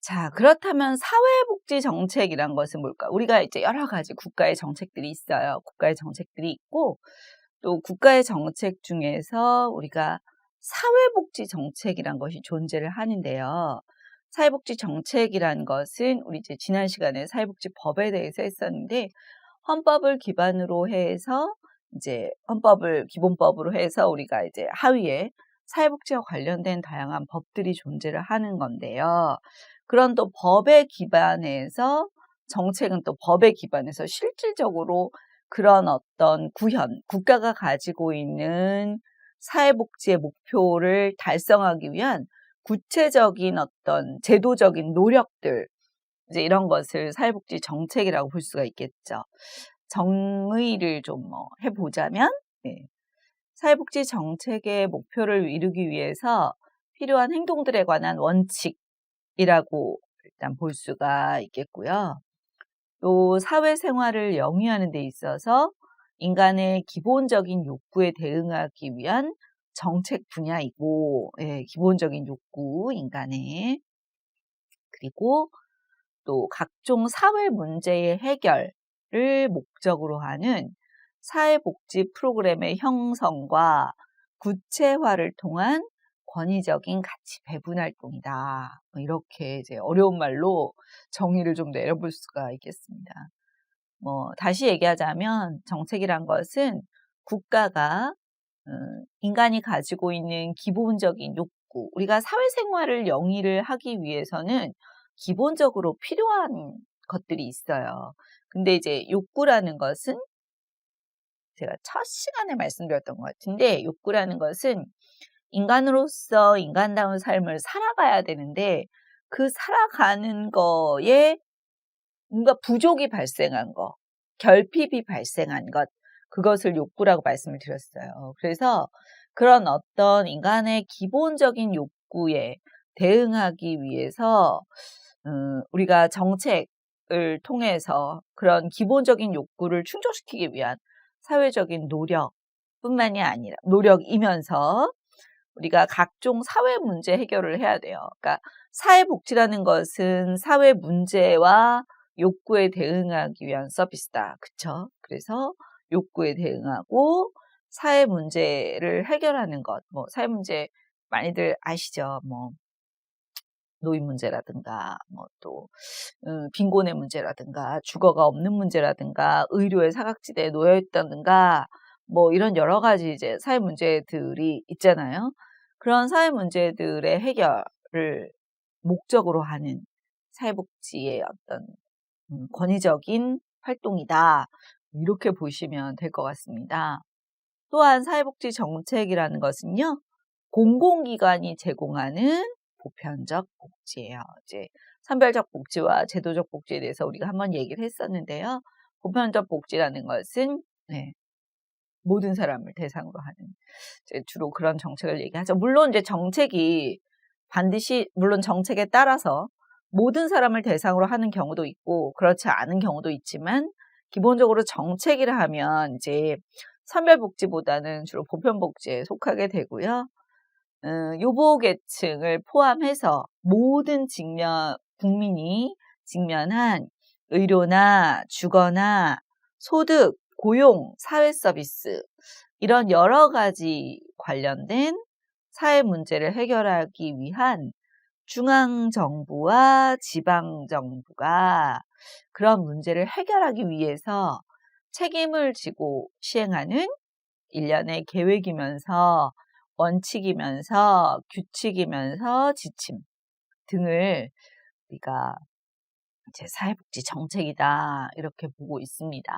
자, 그렇다면 사회복지 정책이란 것은 뭘까? 우리가 이제 여러 가지 국가의 정책들이 있어요. 국가의 정책들이 있고 또 국가의 정책 중에서 우리가 사회복지 정책이란 것이 존재를 하는데요. 사회복지 정책이란 것은 우리 이제 지난 시간에 사회복지법에 대해서 했었는데 헌법을 기반으로 해서 이제 헌법을 기본법으로 해서 우리가 이제 하위에 사회복지와 관련된 다양한 법들이 존재를 하는 건데요. 그런 또 법에 기반해서 정책은 또 법에 기반해서 실질적으로 그런 어떤 국가가 가지고 있는 사회복지의 목표를 달성하기 위한 구체적인 어떤 제도적인 노력들, 이제 이런 것을 사회복지 정책이라고 볼 수가 있겠죠. 정의를 좀 해보자면, 사회복지 정책의 목표를 이루기 위해서 필요한 행동들에 관한 원칙이라고 일단 볼 수가 있겠고요. 또 사회생활을 영위하는 데 있어서 인간의 기본적인 욕구에 대응하기 위한 정책 분야이고, 기본적인 욕구, 인간의. 그리고 또 각종 사회 문제의 해결을 목적으로 하는 사회복지 프로그램의 형성과 구체화를 통한 권위적인 가치 배분 활동이다. 이렇게 이제 어려운 말로 정의를 좀 내려볼 수가 있겠습니다. 다시 얘기하자면 정책이란 것은 국가가 인간이 가지고 있는 기본적인 욕구, 우리가 사회생활을 영위를 하기 위해서는 기본적으로 필요한 것들이 있어요. 근데 이제 욕구라는 것은 제가 첫 시간에 말씀드렸던 것 같은데, 욕구라는 것은 인간으로서 인간다운 삶을 살아가야 되는데 그 살아가는 거에 뭔가 부족이 발생한 거, 결핍이 발생한 것, 그것을 욕구라고 말씀을 드렸어요. 그래서 그런 어떤 인간의 기본적인 욕구에 대응하기 위해서 우리가 정책을 통해서 그런 기본적인 욕구를 충족시키기 위한 사회적인 노력뿐만이 아니라 노력이면서 우리가 각종 사회 문제 해결을 해야 돼요. 그러니까 사회복지라는 것은 사회 문제와 욕구에 대응하기 위한 서비스다. 그쵸? 그래서 욕구에 대응하고 사회 문제를 해결하는 것, 사회 문제 많이들 아시죠? 노인 문제라든가, 또 빈곤의 문제라든가, 주거가 없는 문제라든가, 의료의 사각지대에 놓여 있다든가, 이런 여러 가지 이제 사회 문제들이 있잖아요. 그런 사회 문제들의 해결을 목적으로 하는 사회복지의 어떤 권위적인 활동이다. 이렇게 보시면 될 것 같습니다. 또한 사회복지 정책이라는 것은요, 공공기관이 제공하는 보편적 복지예요. 이제 선별적 복지와 제도적 복지에 대해서 우리가 한번 얘기를 했었는데요. 보편적 복지라는 것은 모든 사람을 대상으로 하는 이제 주로 그런 정책을 얘기하죠. 물론 이제 정책이 반드시 물론 정책에 따라서 모든 사람을 대상으로 하는 경우도 있고 그렇지 않은 경우도 있지만 기본적으로 정책이라 하면 이제 선별복지보다는 주로 보편복지에 속하게 되고요. 요보계층을 포함해서 모든 국민이 직면한 의료나 주거나 소득, 고용, 사회 서비스 이런 여러 가지 관련된 사회 문제를 해결하기 위한 중앙정부와 지방정부가 그런 문제를 해결하기 위해서 책임을 지고 시행하는 일련의 계획이면서 원칙이면서 규칙이면서 지침 등을 우리가 이제 사회복지 정책이다 이렇게 보고 있습니다.